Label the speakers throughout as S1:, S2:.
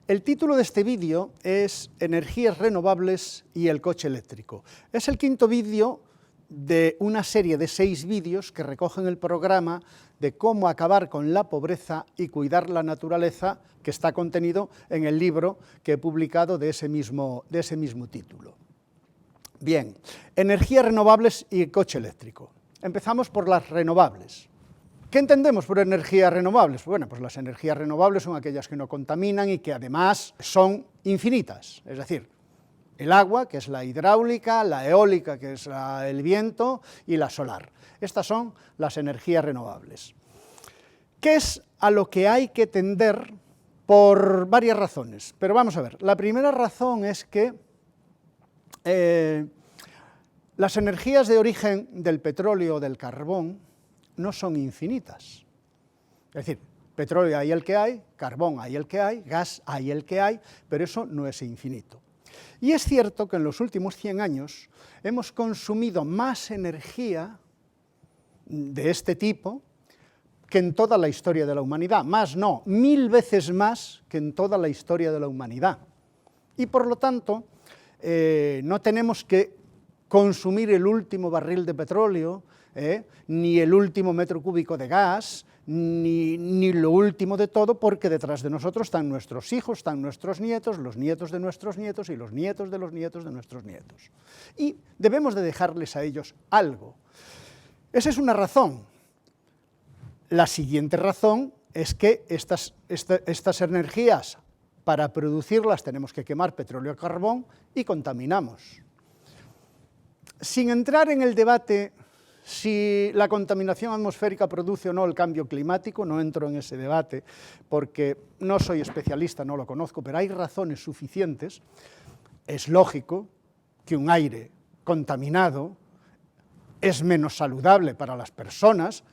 S1: El título de este vídeo es Energías renovables y el coche eléctrico. Es el quinto vídeo de una serie de 6 vídeos que recogen el programa de cómo acabar con la pobreza y cuidar la naturaleza, que está contenido en el libro que he publicado de ese mismo título. Bien, energías renovables y el coche eléctrico. Empezamos por las renovables. ¿Qué entendemos por energías renovables? Bueno, pues las energías renovables son aquellas que no contaminan y que además son infinitas, es decir, el agua, que es la hidráulica, la eólica, que es el viento, y la solar. Estas son las energías renovables. ¿Qué es a lo que hay que tender? Por varias razones, pero vamos a ver. La primera razón es que las energías de origen del petróleo o del carbón no son infinitas. Es decir, petróleo hay el que hay, carbón hay el que hay, gas hay el que hay, pero eso no es infinito. Y es cierto que en los últimos 100 años hemos consumido más energía de este tipo que en toda la historia de la humanidad. Más no, 1000 veces más que en toda la historia de la humanidad. Y por lo tanto, no tenemos que consumir el último barril de petróleo, ni el último metro cúbico de gas, ni lo último de todo, porque detrás de nosotros están nuestros hijos, están nuestros nietos, los nietos de nuestros nietos y los nietos de los nietos de nuestros nietos. Y debemos de dejarles a ellos algo. Esa es una razón. La siguiente razón es que estas energías, para producirlas tenemos que quemar petróleo y carbón y contaminamos. Sin entrar en el debate si la contaminación atmosférica produce o no el cambio climático, no entro en ese debate porque no soy especialista, no lo conozco, pero hay razones suficientes. Es lógico que un aire contaminado es menos saludable para las personas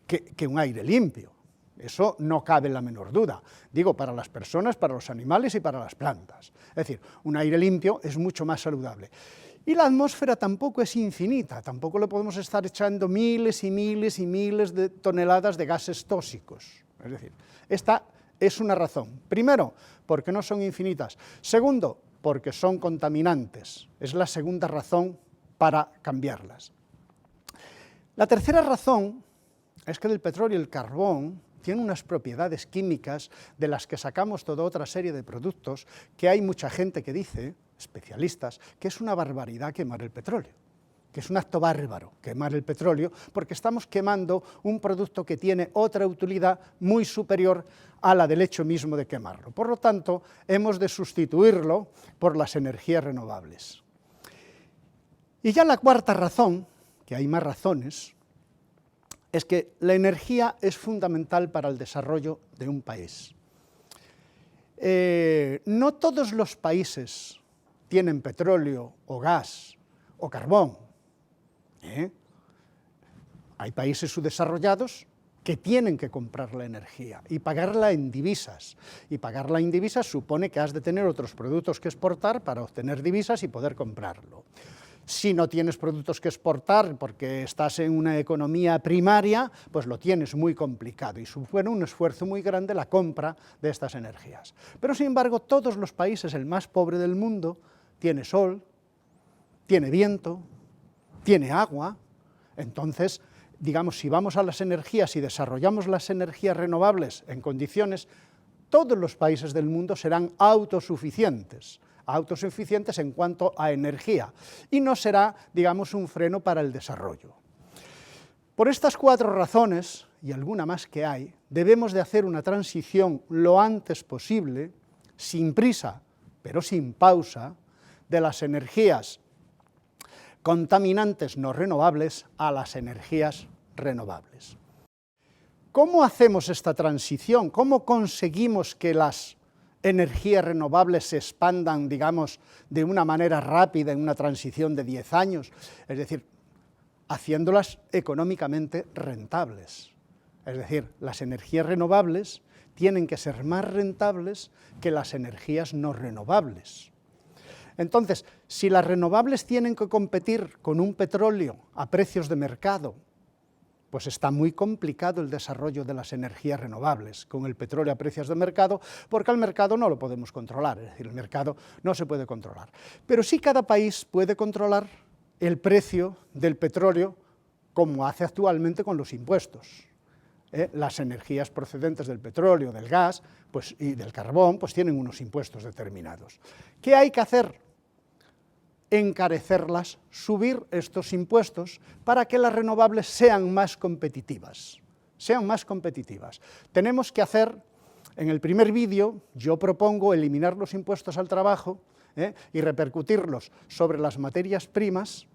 S1: que un aire limpio. Eso no cabe la menor duda. Digo, para las personas, para los animales y para las plantas. Es decir, un aire limpio es mucho más saludable. Y la atmósfera tampoco es infinita, tampoco le podemos estar echando miles y miles y miles de toneladas de gases tóxicos. Es decir, esta es una razón. Primero, porque no son infinitas. Segundo, porque son contaminantes. Es la segunda razón para cambiarlas. La tercera razón es que el petróleo y el carbón tienen unas propiedades químicas de las que sacamos toda otra serie de productos que hay mucha gente que dice, especialistas, que es una barbaridad quemar el petróleo, que es un acto bárbaro quemar el petróleo, porque estamos quemando un producto que tiene otra utilidad muy superior a la del hecho mismo de quemarlo. Por lo tanto, hemos de sustituirlo por las energías renovables. Y ya la cuarta razón, que hay más razones, es que la energía es fundamental para el desarrollo de un país. No todos los países tienen petróleo o gas o carbón. Hay países subdesarrollados que tienen que comprar la energía y pagarla en divisas. Y pagarla en divisas supone que has de tener otros productos que exportar para obtener divisas y poder comprarlo. Si no tienes productos que exportar porque estás en una economía primaria, pues lo tienes muy complicado y supone un esfuerzo muy grande la compra de estas energías. Pero sin embargo, todos los países, el más pobre del mundo, tiene sol, tiene viento, tiene agua. Entonces, digamos, si vamos a las energías y desarrollamos las energías renovables en condiciones, todos los países del mundo serán autosuficientes en cuanto a energía, y no será, digamos, un freno para el desarrollo. Por estas 4 razones, y alguna más que hay, debemos de hacer una transición lo antes posible, sin prisa, pero sin pausa, de las energías contaminantes no renovables a las energías renovables. ¿Cómo hacemos esta transición? ¿Cómo conseguimos que las energías renovables se expandan, digamos, de una manera rápida en una transición de 10 años? Es decir, haciéndolas económicamente rentables. Es decir, las energías renovables tienen que ser más rentables que las energías no renovables. Entonces, si las renovables tienen que competir con un petróleo a precios de mercado, pues está muy complicado el desarrollo de las energías renovables con el petróleo a precios de mercado, porque al mercado no lo podemos controlar, es decir, el mercado no se puede controlar. Pero sí cada país puede controlar el precio del petróleo como hace actualmente con los impuestos. Las energías procedentes del petróleo, del gas y del carbón pues tienen unos impuestos determinados. ¿Qué hay que hacer? Encarecerlas, subir estos impuestos para que las renovables sean más competitivas. Tenemos que hacer, en el primer vídeo, yo propongo eliminar los impuestos al trabajo y repercutirlos sobre las materias primas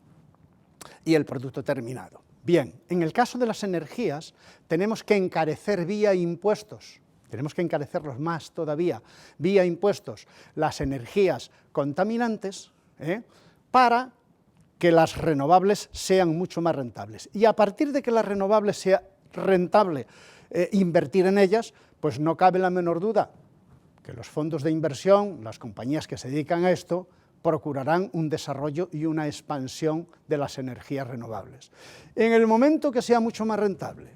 S1: y el producto terminado. Bien, en el caso de las energías, tenemos que encarecer vía impuestos, tenemos que encarecerlos más todavía, vía impuestos, las energías contaminantes, para que las renovables sean mucho más rentables. Y a partir de que las renovables sea rentable invertir en ellas, pues no cabe la menor duda que los fondos de inversión, las compañías que se dedican a esto, procurarán un desarrollo y una expansión de las energías renovables. En el momento que sea mucho más rentable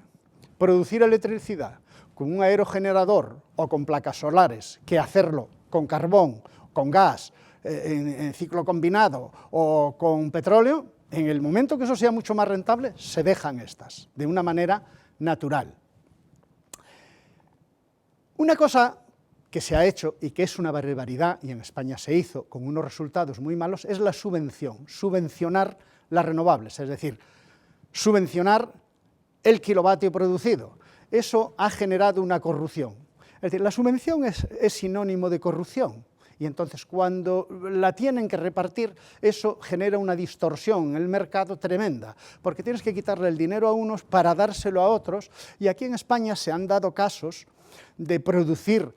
S1: producir electricidad con un aerogenerador o con placas solares que hacerlo con carbón, con gas, en ciclo combinado o con petróleo, en el momento que eso sea mucho más rentable, se dejan estas, de una manera natural. Una cosa que se ha hecho y que es una barbaridad, y en España se hizo con unos resultados muy malos, es la subvencionar las renovables, es decir, subvencionar el kilovatio producido. Eso ha generado una corrupción. Es decir, la subvención es sinónimo de corrupción. Y entonces cuando la tienen que repartir, eso genera una distorsión en el mercado tremenda, porque tienes que quitarle el dinero a unos para dárselo a otros, y aquí en España se han dado casos de producir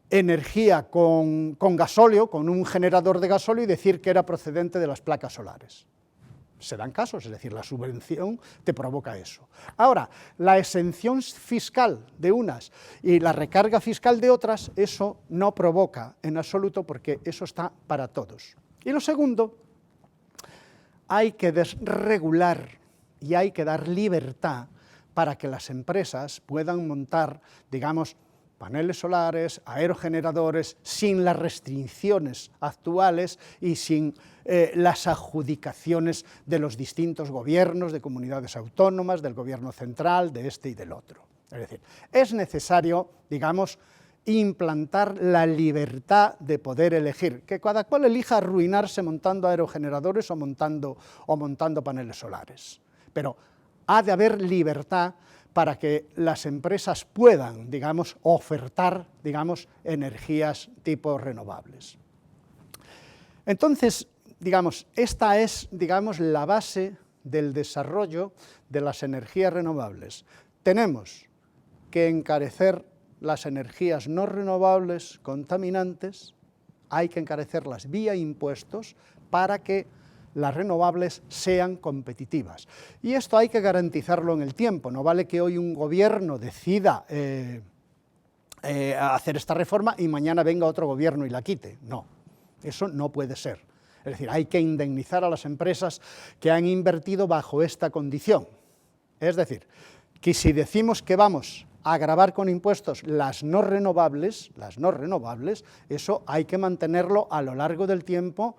S1: energía con gasóleo, con un generador de gasóleo, y decir que era procedente de las placas solares. Se dan casos, es decir, la subvención te provoca eso. Ahora, la exención fiscal de unas y la recarga fiscal de otras, eso no provoca en absoluto, porque eso está para todos. Y lo segundo, hay que desregular y hay que dar libertad para que las empresas puedan montar, digamos, paneles solares, aerogeneradores, sin las restricciones actuales y sin las adjudicaciones de los distintos gobiernos, de comunidades autónomas, del gobierno central, de este y del otro. Es decir, es necesario, digamos, implantar la libertad de poder elegir, que cada cual elija arruinarse montando aerogeneradores o montando paneles solares. Pero ha de haber libertad para que las empresas puedan, digamos, ofertar, digamos, energías tipo renovables. Entonces, digamos, esta es, digamos, la base del desarrollo de las energías renovables. Tenemos que encarecer las energías no renovables contaminantes, hay que encarecerlas vía impuestos para que las renovables sean competitivas. Y esto hay que garantizarlo en el tiempo, no vale que hoy un gobierno decida hacer esta reforma y mañana venga otro gobierno y la quite. No, eso no puede ser. Es decir, hay que indemnizar a las empresas que han invertido bajo esta condición. Es decir, que si decimos que vamos a gravar con impuestos las no renovables, eso hay que mantenerlo a lo largo del tiempo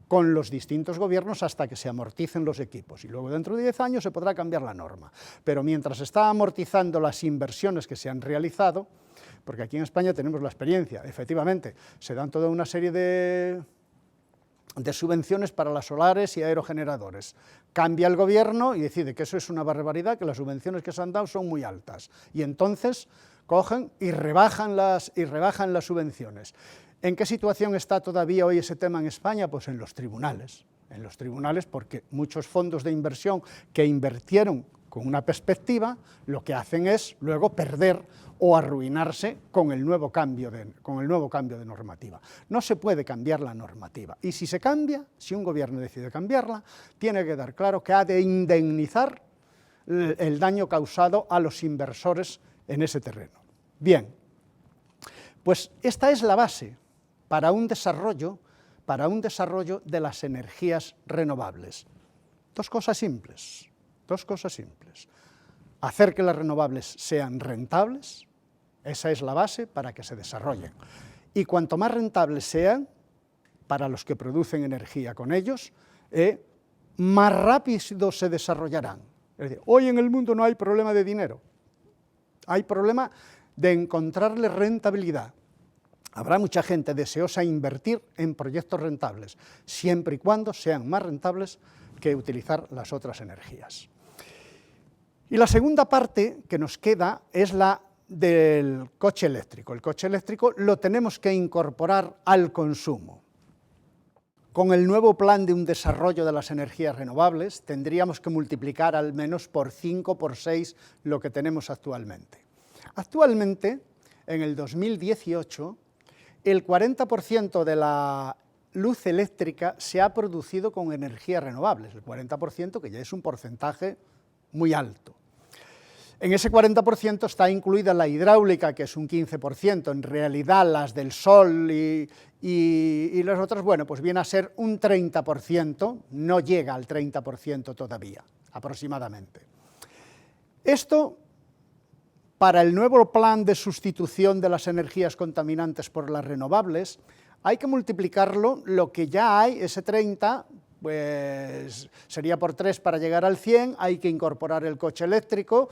S1: con los distintos gobiernos hasta que se amorticen los equipos, y luego dentro de 10 años se podrá cambiar la norma. Pero mientras está amortizando las inversiones que se han realizado, porque aquí en España tenemos la experiencia, efectivamente, se dan toda una serie de subvenciones para las solares y aerogeneradores. Cambia el gobierno y decide que eso es una barbaridad, que las subvenciones que se han dado son muy altas, y entonces cogen y rebajan las subvenciones. ¿En qué situación está todavía hoy ese tema en España? Pues en los tribunales, porque muchos fondos de inversión que invirtieron con una perspectiva, lo que hacen es luego perder o arruinarse con el nuevo cambio de normativa. No se puede cambiar la normativa, y si se cambia, si un gobierno decide cambiarla, tiene que dar claro que ha de indemnizar el daño causado a los inversores en ese terreno. Bien, pues esta es la base para un desarrollo para un desarrollo de las energías renovables. Dos cosas simples. Hacer que las renovables sean rentables, esa es la base para que se desarrollen. Y cuanto más rentables sean, para los que producen energía con ellos, más rápido se desarrollarán. Es decir, hoy en el mundo no hay problema de dinero, hay problema de encontrarle rentabilidad. Habrá mucha gente deseosa invertir en proyectos rentables, siempre y cuando sean más rentables que utilizar las otras energías. Y la segunda parte que nos queda es la del coche eléctrico. El coche eléctrico lo tenemos que incorporar al consumo. Con el nuevo plan de un desarrollo de las energías renovables tendríamos que multiplicar al menos por 5, por 6 lo que tenemos actualmente. Actualmente, en el 2018, el 40% de la luz eléctrica se ha producido con energías renovables, el 40% que ya es un porcentaje muy alto. En ese 40% está incluida la hidráulica, que es un 15%, en realidad las del sol y las otras, bueno, pues viene a ser un 30%, no llega al 30% todavía, aproximadamente. Esto, para el nuevo plan de sustitución de las energías contaminantes por las renovables, hay que multiplicarlo, lo que ya hay, ese 30, pues sería por 3 para llegar al 100, hay que incorporar el coche eléctrico,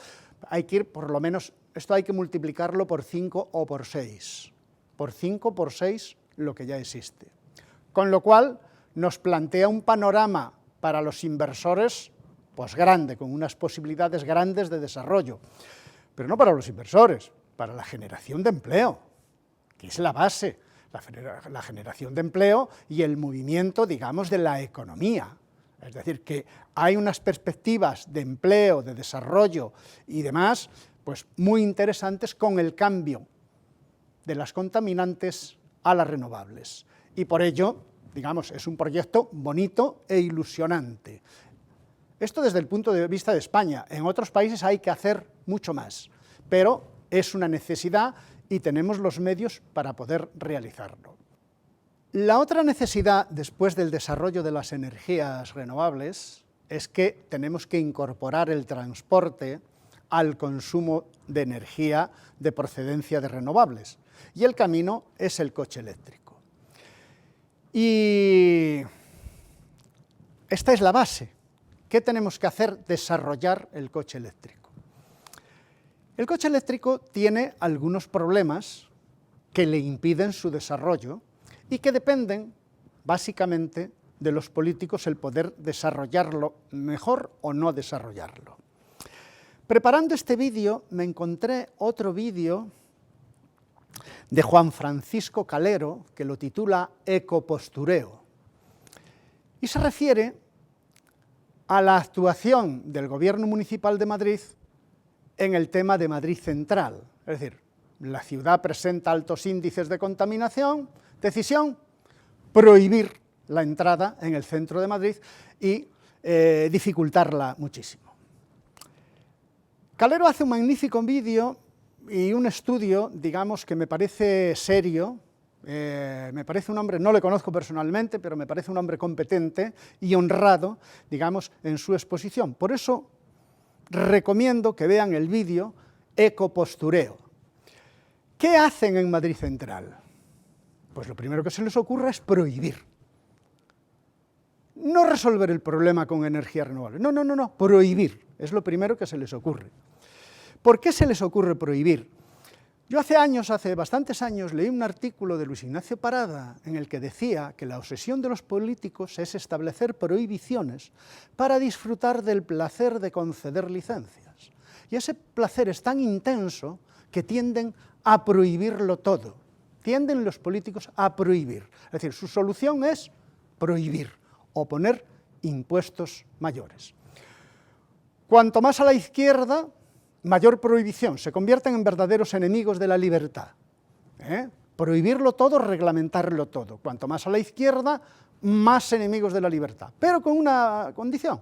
S1: hay que ir, por lo menos, esto hay que multiplicarlo por 5 o por 6, por 5, por 6, lo que ya existe. Con lo cual, nos plantea un panorama para los inversores, pues grande, con unas posibilidades grandes de desarrollo, pero no para los inversores, para la generación de empleo, que es la base, la generación de empleo y el movimiento, digamos, de la economía. Es decir, que hay unas perspectivas de empleo, de desarrollo y demás, pues muy interesantes con el cambio de las contaminantes a las renovables. Y por ello, digamos, es un proyecto bonito e ilusionante. Esto desde el punto de vista de España. En otros países hay que hacer mucho más, pero es una necesidad y tenemos los medios para poder realizarlo. La otra necesidad, después del desarrollo de las energías renovables, es que tenemos que incorporar el transporte al consumo de energía de procedencia de renovables, y el camino es el coche eléctrico. Y esta es la base. ¿Qué tenemos que hacer? Desarrollar el coche eléctrico. El coche eléctrico tiene algunos problemas que le impiden su desarrollo y que dependen, básicamente, de los políticos el poder desarrollarlo mejor o no desarrollarlo. Preparando este vídeo me encontré otro vídeo de Juan Francisco Calero que lo titula Ecopostureo y se refiere a la actuación del Gobierno Municipal de Madrid en el tema de Madrid Central. Es decir, la ciudad presenta altos índices de contaminación, decisión, prohibir la entrada en el centro de Madrid y dificultarla muchísimo. Calero hace un magnífico vídeo y un estudio, digamos, que me parece serio, me parece un hombre, no le conozco personalmente, pero me parece un hombre competente y honrado, digamos, en su exposición. Por eso recomiendo que vean el vídeo Ecopostureo. ¿Qué hacen en Madrid Central? Pues lo primero que se les ocurre es prohibir. No resolver el problema con energía renovable, no, prohibir, es lo primero que se les ocurre. ¿Por qué se les ocurre prohibir? Yo hace bastantes años, leí un artículo de Luis Ignacio Parada en el que decía que la obsesión de los políticos es establecer prohibiciones para disfrutar del placer de conceder licencias. Y ese placer es tan intenso que tienden a prohibirlo todo. Tienden los políticos a prohibir. Es decir, su solución es prohibir o poner impuestos mayores. Cuanto más a la izquierda, mayor prohibición, se convierten en verdaderos enemigos de la libertad. Prohibirlo todo, reglamentarlo todo. Cuanto más a la izquierda, más enemigos de la libertad. Pero con una condición,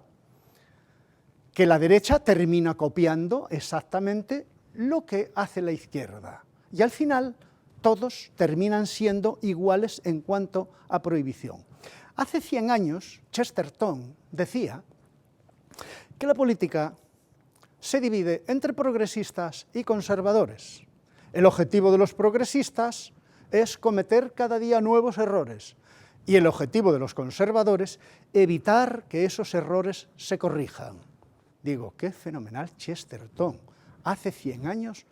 S1: que la derecha termina copiando exactamente lo que hace la izquierda. Y al final todos terminan siendo iguales en cuanto a prohibición. Hace 100 años, Chesterton decía que la política se divide entre progresistas y conservadores. El objetivo de los progresistas es cometer cada día nuevos errores y el objetivo de los conservadores, evitar que esos errores se corrijan. Digo, qué fenomenal Chesterton. Hace 100 años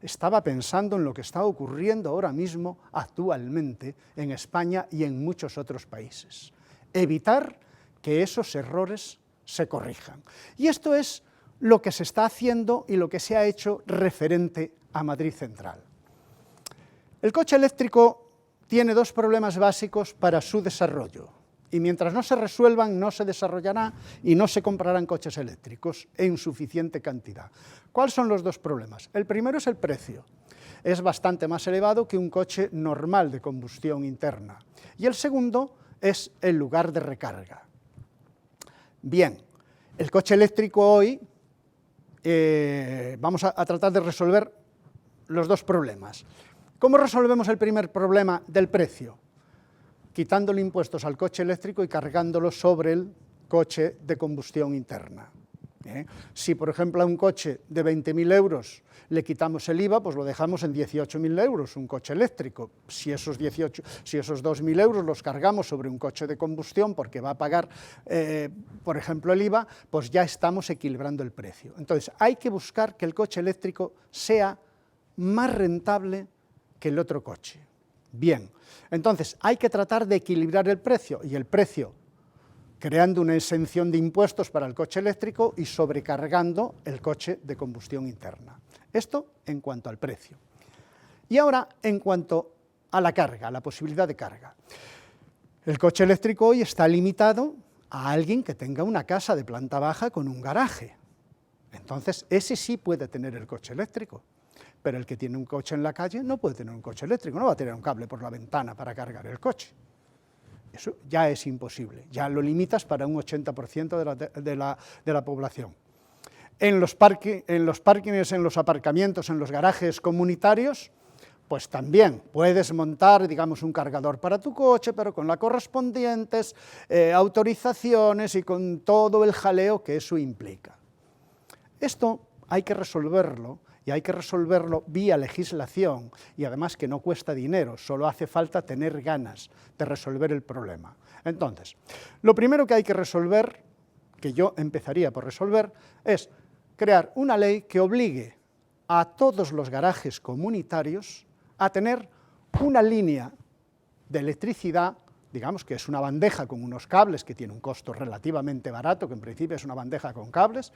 S1: estaba pensando en lo que está ocurriendo ahora mismo, actualmente, en España y en muchos otros países. Evitar que esos errores se corrijan. Y esto es lo que se está haciendo y lo que se ha hecho referente a Madrid Central. El coche eléctrico tiene dos problemas básicos para su desarrollo, y mientras no se resuelvan no se desarrollará y no se comprarán coches eléctricos en suficiente cantidad. ¿Cuáles son los dos problemas? El primero es el precio. Es bastante más elevado que un coche normal de combustión interna. Y el segundo es el lugar de recarga. Bien, el coche eléctrico hoy, vamos a tratar de resolver los dos problemas. ¿Cómo resolvemos el primer problema del precio? Quitándole impuestos al coche eléctrico y cargándolo sobre el coche de combustión interna. Si, por ejemplo, a un coche de 20.000 euros le quitamos el IVA, pues lo dejamos en 18.000 euros, un coche eléctrico. Si esos 2.000 euros los cargamos sobre un coche de combustión porque va a pagar, por ejemplo, el IVA, pues ya estamos equilibrando el precio. Entonces, hay que buscar que el coche eléctrico sea más rentable que el otro coche. Bien, entonces hay que tratar de equilibrar el precio, y el precio creando una exención de impuestos para el coche eléctrico y sobrecargando el coche de combustión interna. Esto en cuanto al precio. Y ahora en cuanto a la carga, a la posibilidad de carga. El coche eléctrico hoy está limitado a alguien que tenga una casa de planta baja con un garaje. Entonces ese sí puede tener el coche eléctrico. Pero el que tiene un coche en la calle no puede tener un coche eléctrico, no va a tener un cable por la ventana para cargar el coche. Eso ya es imposible, ya lo limitas para un 80% de la población. En los parkings, en los aparcamientos, en los garajes comunitarios, pues también puedes montar, digamos, un cargador para tu coche, pero con las correspondientes autorizaciones y con todo el jaleo que eso implica. Esto hay que resolverlo, y hay que resolverlo vía legislación, y además que no cuesta dinero, solo hace falta tener ganas de resolver el problema. Entonces, lo primero que hay que resolver, que yo empezaría por resolver, es crear una ley que obligue a todos los garajes comunitarios a tener una línea de electricidad, digamos que es una bandeja con unos cables que tiene un costo relativamente barato, que en principio es una bandeja con cables,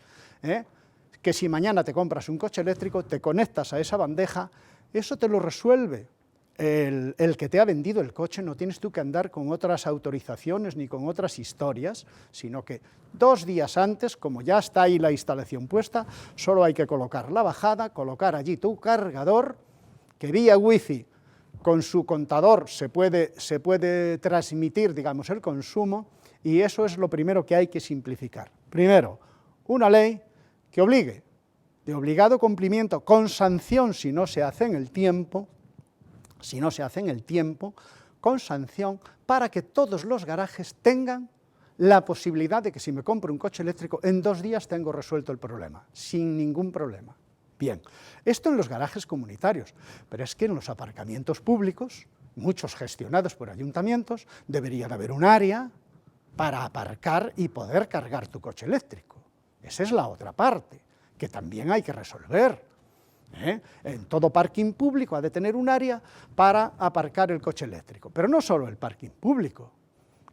S1: que si mañana te compras un coche eléctrico, te conectas a esa bandeja, eso te lo resuelve el que te ha vendido el coche, no tienes tú que andar con otras autorizaciones ni con otras historias, sino que 2 días antes, como ya está ahí la instalación puesta, solo hay que colocar la bajada, colocar allí tu cargador, que vía wifi con su contador se puede transmitir, digamos, el consumo, y eso es lo primero que hay que simplificar. Primero, una ley que obligue, de obligado cumplimiento, con sanción si no se hace en el tiempo, con sanción, para que todos los garajes tengan la posibilidad de que si me compro un coche eléctrico, en 2 días tengo resuelto el problema, sin ningún problema. Bien, esto en los garajes comunitarios, pero es que en los aparcamientos públicos, muchos gestionados por ayuntamientos, debería de haber un área para aparcar y poder cargar tu coche eléctrico. Esa es la otra parte, que también hay que resolver. En todo parking público ha de tener un área para aparcar el coche eléctrico. Pero no solo el parking público,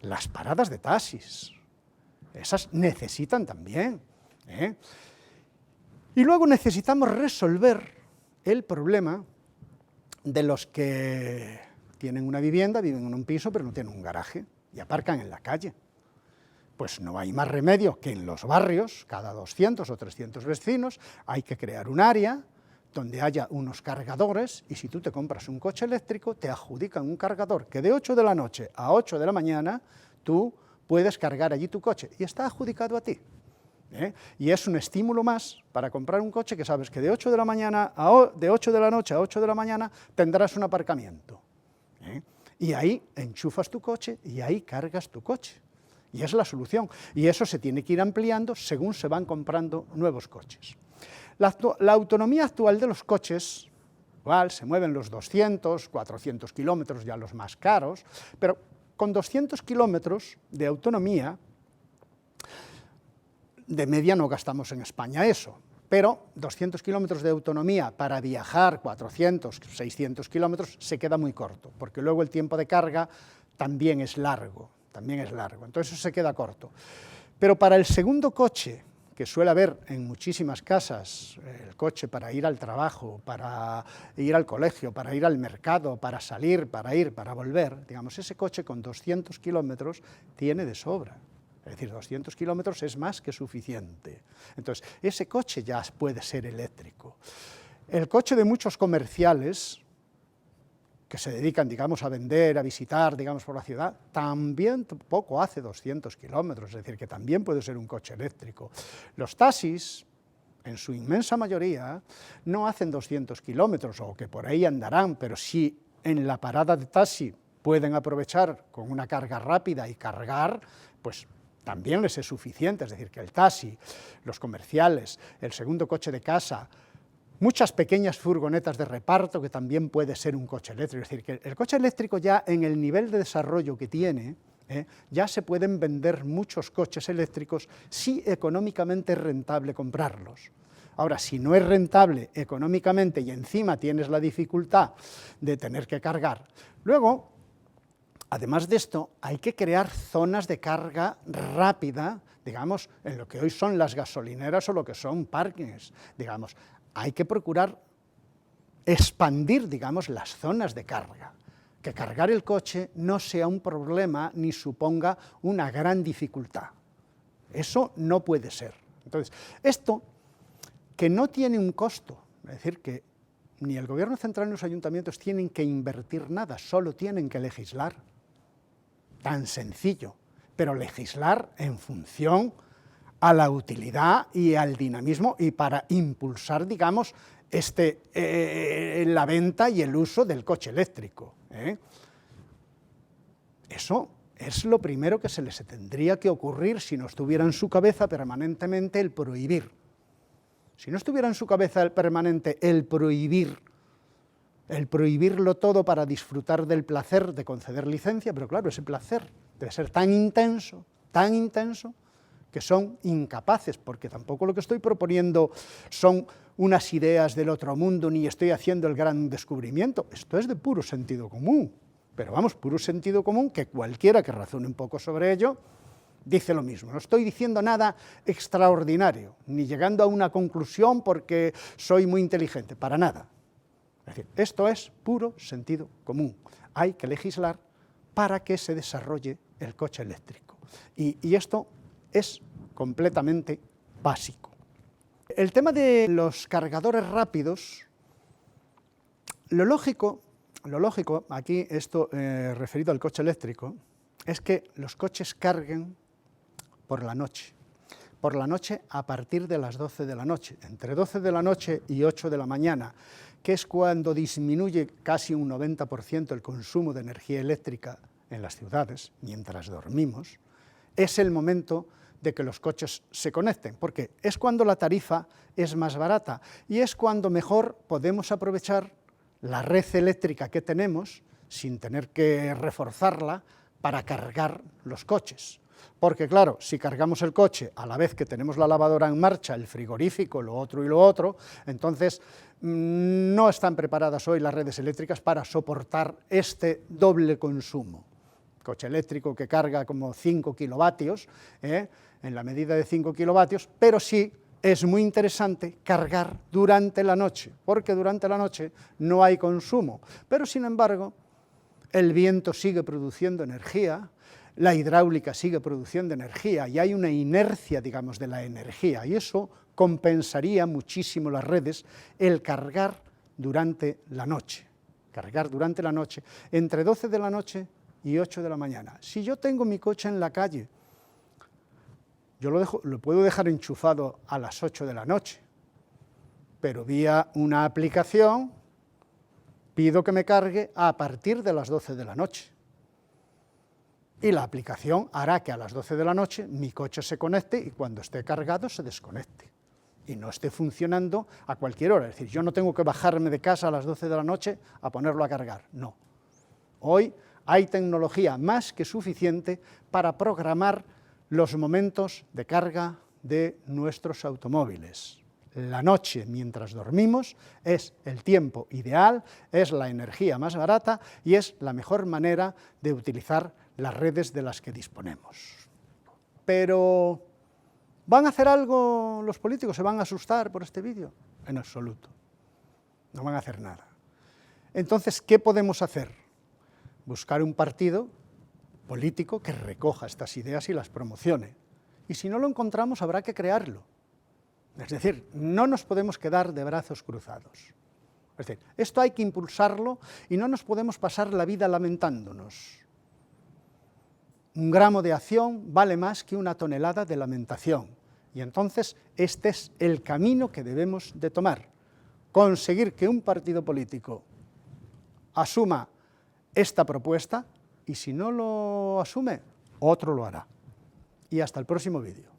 S1: las paradas de taxis, esas necesitan también. Y luego necesitamos resolver el problema de los que tienen una vivienda, viven en un piso, pero no tienen un garaje y aparcan en la calle. Pues no hay más remedio que en los barrios, cada 200 o 300 vecinos, hay que crear un área donde haya unos cargadores, y si tú te compras un coche eléctrico, te adjudican un cargador que de 8 de la noche a 8 de la mañana tú puedes cargar allí tu coche, y está adjudicado a ti. Y es un estímulo más para comprar un coche que sabes que de 8 de la noche a 8 de la mañana tendrás un aparcamiento. Y ahí enchufas tu coche y ahí cargas tu coche. Y es la solución. Y eso se tiene que ir ampliando según se van comprando nuevos coches. La autonomía actual de los coches, igual se mueven los 200, 400 kilómetros, ya los más caros, pero con 200 kilómetros de autonomía, de media no gastamos en España eso, pero 200 kilómetros de autonomía para viajar 400, 600 kilómetros se queda muy corto, porque luego el tiempo de carga también es largo, entonces eso se queda corto. Pero para el segundo coche, que suele haber en muchísimas casas, el coche para ir al trabajo, para ir al colegio, para ir al mercado, para salir, para ir, para volver, digamos, ese coche con 200 kilómetros tiene de sobra. Es decir, 200 kilómetros es más que suficiente. Entonces, ese coche ya puede ser eléctrico. El coche de muchos comerciales que se dedican, digamos, a vender, a visitar, digamos, por la ciudad, también poco hace 200 kilómetros, es decir, que también puede ser un coche eléctrico. Los taxis, en su inmensa mayoría, no hacen 200 kilómetros, o que por ahí andarán, pero si en la parada de taxi pueden aprovechar con una carga rápida y cargar, pues también les es suficiente, es decir, que el taxi, los comerciales, el segundo coche de casa, muchas pequeñas furgonetas de reparto, que también puede ser un coche eléctrico, es decir, que el coche eléctrico ya en el nivel de desarrollo que tiene, ya se pueden vender muchos coches eléctricos si económicamente es rentable comprarlos. Ahora, si no es rentable económicamente y encima tienes la dificultad de tener que cargar, luego, además de esto, hay que crear zonas de carga rápida, digamos, en lo que hoy son las gasolineras o lo que son parkings, digamos. Hay que procurar expandir, digamos, las zonas de carga, que cargar el coche no sea un problema ni suponga una gran dificultad. Eso no puede ser. Entonces, esto que no tiene un costo, es decir, que ni el gobierno central ni los ayuntamientos tienen que invertir nada, solo tienen que legislar. Tan sencillo, pero legislar en función a la utilidad y al dinamismo y para impulsar, digamos, la venta y el uso del coche eléctrico. Eso es lo primero que se les tendría que ocurrir si no estuviera en su cabeza permanentemente el prohibir. Si no estuviera en su cabeza permanente el prohibirlo todo para disfrutar del placer de conceder licencia, pero claro, ese placer debe ser tan intenso, que son incapaces, porque tampoco lo que estoy proponiendo son unas ideas del otro mundo, ni estoy haciendo el gran descubrimiento, esto es de puro sentido común, pero vamos, puro sentido común que cualquiera que razone un poco sobre ello dice lo mismo. No estoy diciendo nada extraordinario, ni llegando a una conclusión porque soy muy inteligente, para nada. Es decir, esto es puro sentido común. Hay que legislar para que se desarrolle el coche eléctrico. Y esto es completamente básico. El tema de los cargadores rápidos, lo lógico, aquí esto referido al coche eléctrico, es que los coches carguen por la noche a partir de las 12 de la noche, entre 12 de la noche y 8 de la mañana, que es cuando disminuye casi un 90% el consumo de energía eléctrica en las ciudades, mientras dormimos, es el momento de que los coches se conecten, porque es cuando la tarifa es más barata y es cuando mejor podemos aprovechar la red eléctrica que tenemos, sin tener que reforzarla, para cargar los coches. Porque claro, si cargamos el coche a la vez que tenemos la lavadora en marcha, el frigorífico, lo otro, entonces no están preparadas hoy las redes eléctricas para soportar este doble consumo. Coche eléctrico que carga como 5 kilovatios, en la medida de 5 kilovatios, pero sí es muy interesante cargar durante la noche, porque durante la noche no hay consumo, pero sin embargo el viento sigue produciendo energía, la hidráulica sigue produciendo energía y hay una inercia, digamos, de la energía, y eso compensaría muchísimo las redes, el cargar durante la noche, entre 12 de la noche y 8 de la mañana. Si yo tengo mi coche en la calle, yo lo puedo dejar enchufado a las 8 de la noche, pero vía una aplicación pido que me cargue a partir de las 12 de la noche. Y la aplicación hará que a las 12 de la noche mi coche se conecte y cuando esté cargado se desconecte y no esté funcionando a cualquier hora. Es decir, yo no tengo que bajarme de casa a las 12 de la noche a ponerlo a cargar, no. Hoy hay tecnología más que suficiente para programar los momentos de carga de nuestros automóviles. La noche, mientras dormimos, es el tiempo ideal, es la energía más barata y es la mejor manera de utilizar las redes de las que disponemos. Pero, ¿van a hacer algo los políticos? ¿Se van a asustar por este vídeo? En absoluto. No van a hacer nada. Entonces, ¿qué podemos hacer? Buscar un partido político que recoja estas ideas y las promocione. Y si no lo encontramos, habrá que crearlo. Es decir, no nos podemos quedar de brazos cruzados. Es decir, esto hay que impulsarlo y no nos podemos pasar la vida lamentándonos. Un gramo de acción vale más que una tonelada de lamentación. Y entonces este es el camino que debemos de tomar. Conseguir que un partido político asuma esta propuesta y si no lo asume, otro lo hará. Y hasta el próximo vídeo.